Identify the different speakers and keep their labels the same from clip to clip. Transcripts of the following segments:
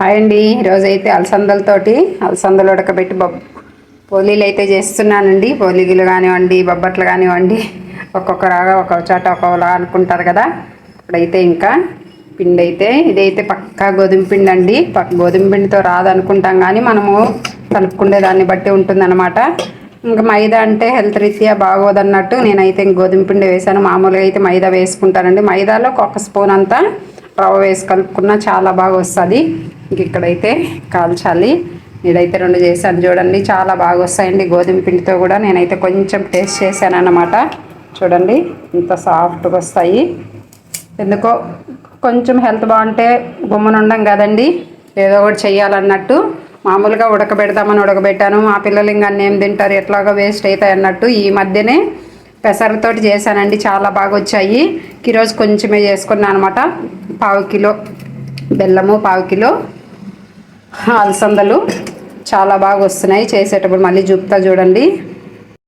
Speaker 1: Hi అండి. ఈరోజైతే అలసందలతోటి అలసందలు ఉడకబెట్టి పోలీలు అయితే చేస్తున్నానండి. పోలీలు కానివ్వండి, బొబ్బట్లు కానివ్వండి, ఒక్కొక్కరాగా ఒక్కొక్క చోట ఒక్కొక్కలా అనుకుంటారు కదా. ఇప్పుడైతే ఇంకా పిండి అయితే ఇదైతే పక్కా గోధుమ పిండి అండి. గోధుమ పిండితో రాదనుకుంటాం కానీ మనము కలుపుకునే దాన్ని బట్టి ఉంటుందన్నమాట. ఇంకా మైదా అంటే హెల్త్ రీత్యా బాగోదన్నట్టు నేనైతే గోధుమ పిండి వేసాను. మామూలుగా అయితే మైదా వేసుకుంటానండి. మైదాలో ఒక స్పూన్ అంతా రవ్వ వేసి కలుపుకున్నా చాలా బాగా వస్తుంది. ఇక్కడైతే కాల్చాలి. నేనైతే 2 చేశాను చూడండి, చాలా బాగా వస్తాయండి. గోధుమ పిండితో కూడా నేనైతే కొంచెం టేస్ట్ చేశాను అన్నమాట. చూడండి ఇంత సాఫ్ట్గా వస్తాయి. ఎందుకో కొంచెం హెల్త్ బాగుంటే గుమ్మన ఉండం కదండి, ఏదో ఒకటి చెయ్యాలన్నట్టు మామూలుగా ఉడకబెట్టాను. మా పిల్లలు ఇంకా అన్నీ ఏం తింటారు, ఎట్లాగో వేస్ట్ అవుతాయి అన్నట్టు ఈ మధ్యనే పెసరతోటి చేశానండి. చాలా బాగా వచ్చాయి. ఈరోజు కొంచెమే చేసుకున్నాను అనమాట. 1/2 కిలో బెల్లము, 1/2 కిలో అలసందలు చాలా బాగా వస్తున్నాయి. చేసేటప్పుడు మళ్ళీ చూపుతా చూడండి.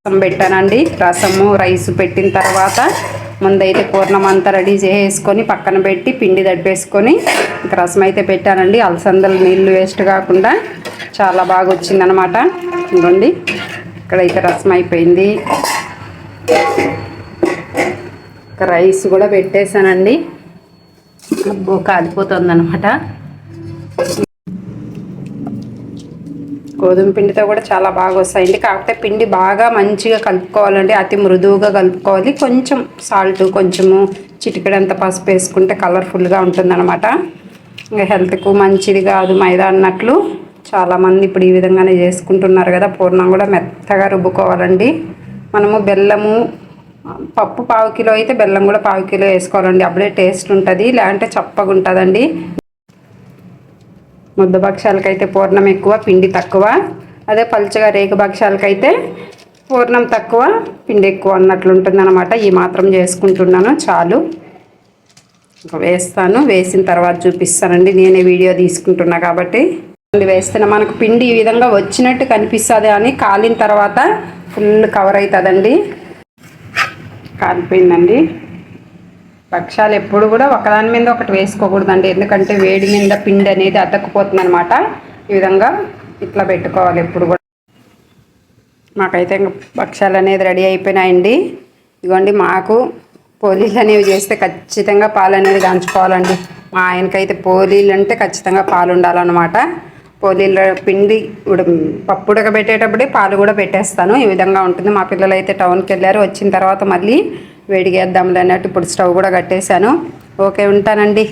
Speaker 1: రసం పెట్టానండి. రసము రైస్ పెట్టిన తర్వాత ముందైతే పూర్ణం అంతా రెడీ చేసుకొని పక్కన పెట్టి పిండి దడిపేసుకొని ఇంకా రసం అయితే పెట్టానండి. అలసందలు నీళ్ళు వేస్ట్ కాకుండా చాలా బాగా వచ్చిందనమాట. ఇదిగోండి ఇక్కడైతే రసం అయిపోయింది. రైస్ కూడా పెట్టేశానండి. అబ్బో కాలిపోతుంది అనమాట. గోధుమ పిండితో కూడా చాలా బాగా వస్తాయండి. కాకపోతే పిండి బాగా మంచిగా కలుపుకోవాలండి. అతి మృదువుగా కలుపుకోవాలి. కొంచెం సాల్ట్, కొంచెము చిటికెడంత పసుపు వేసుకుంటే కలర్ఫుల్గా ఉంటుందన్నమాట. ఇంకా హెల్త్కు మంచిది కాదు మైదా అన్నట్లు చాలామంది ఇప్పుడు ఈ విధంగానే చేసుకుంటున్నారు కదా. పూర్ణం కూడా మెత్తగా రుబ్బుకోవాలండి. మనము బెల్లము, పప్పు 1/2 కిలో అయితే బెల్లం కూడా 1/2 కిలో వేసుకోవాలండి. అప్పుడే టేస్ట్ ఉంటుంది, లేదంటే చప్పగా ఉంటుందండి. ముద్ద భక్షాలకైతే పూర్ణం ఎక్కువ, పిండి తక్కువ. అదే పలుచగా రేకు భక్షాలకైతే పూర్ణం తక్కువ, పిండి ఎక్కువ అన్నట్లు ఉంటుంది అనమాట. ఈ మాత్రం చేసుకుంటున్నాను చాలు. వేస్తాను, వేసిన తర్వాత చూపిస్తానండి. నేనే వీడియో తీసుకుంటున్నా కాబట్టి. వేస్తున్నా మనకు పిండి ఈ విధంగా వచ్చినట్టు కనిపిస్తుంది అని కాలిన తర్వాత ఫుల్ కవర్ అవుతుందండి. కాలిపోయిందండి. భక్షాలు ఎప్పుడు కూడా ఒకదాని మీద ఒకటి వేసుకోకూడదండి, ఎందుకంటే వేడి మీద పిండి అనేది అతక్కుపోతుంది అనమాట. ఈ విధంగా ఇట్లా పెట్టుకోవాలి ఎప్పుడు కూడా. మాకైతే భక్షాలు అనేది రెడీ అయిపోయినాయండి. ఇదిగోండి మాకు పోలీలు అనేవి చేస్తే ఖచ్చితంగా పాలు అనేది దంచుకోవాలండి. మా ఆయనకైతే పోలీలు అంటే ఖచ్చితంగా పాలు ఉండాలన్నమాట. పోలీల పిండి పప్పు ఉడకబెట్టేటప్పుడే పాలు కూడా పెట్టేస్తాను. ఈ విధంగా ఉంటుంది. మా పిల్లలు అయితే టౌన్కి వెళ్ళారు. వచ్చిన తర్వాత మళ్ళీ వేడిగేద్దాంలే అన్నట్టు ఇప్పుడు స్టవ్ కూడా కట్టేశాను. ఓకే, ఉంటానండి.